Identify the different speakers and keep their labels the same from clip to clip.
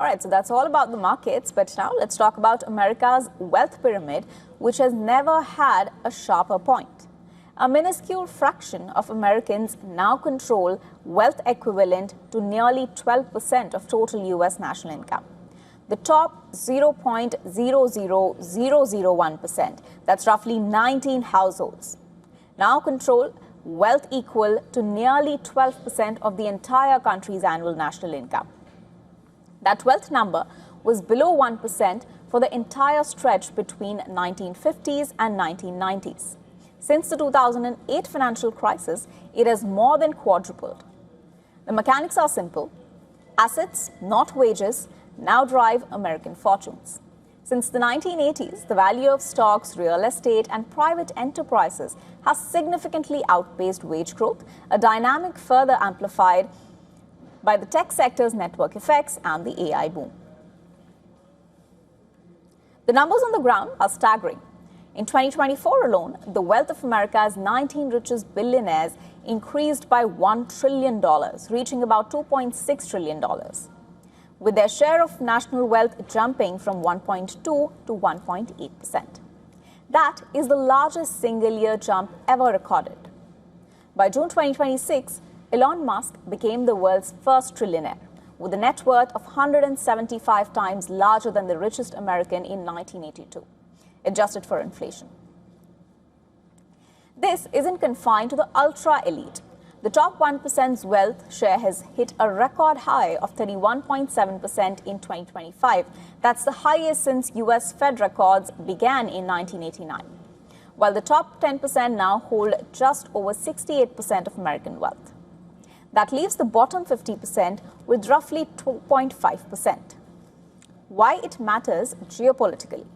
Speaker 1: All right, so that's all about the markets, but now let's talk about America's wealth pyramid, which has never had a sharper point. A minuscule fraction of Americans now control wealth equivalent to nearly 12% of total U.S. national income. The top 0.00001%, that's roughly 19 households, now control wealth equal to nearly 12% of the entire country's annual national income. That wealth number was below 1% for the entire stretch between 1950s and 1990s. Since the 2008 financial crisis, it has more than quadrupled. The mechanics are simple. Assets, not wages, now drive American fortunes. Since the 1980s, the value of stocks, real estate, and private enterprises has significantly outpaced wage growth, a dynamic further amplified by the tech sector's network effects and the AI boom. The numbers on the ground are staggering. In 2024 alone, the wealth of America's 19 richest billionaires increased by $1 trillion, reaching about $2.6 trillion, with their share of national wealth jumping from 1.2 to 1.8%. That is the largest single-year jump ever recorded. By June 2026, Elon Musk became the world's first trillionaire, with a net worth of 175 times larger than the richest American in 1982, adjusted for inflation. This isn't confined to the ultra-elite. The top 1%'s wealth share has hit a record high of 31.7% in 2025. That's the highest since U.S. Fed records began in 1989, while the top 10% now hold just over 68% of American wealth. That leaves the bottom 50% with roughly 2.5%. Why it matters geopolitically?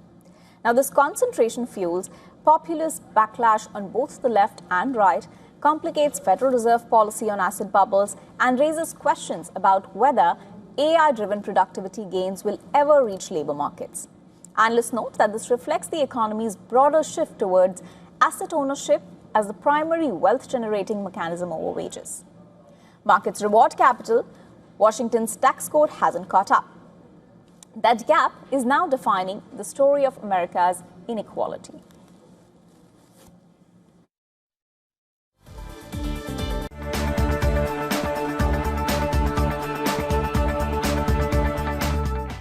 Speaker 1: Now, this concentration fuels populist backlash on both the left and right, complicates Federal Reserve policy on asset bubbles, and raises questions about whether AI-driven productivity gains will ever reach labor markets. Analysts note that this reflects the economy's broader shift towards asset ownership as the primary wealth-generating mechanism over wages. Markets reward capital. Washington's tax code hasn't caught up. That gap is now defining the story of America's inequality.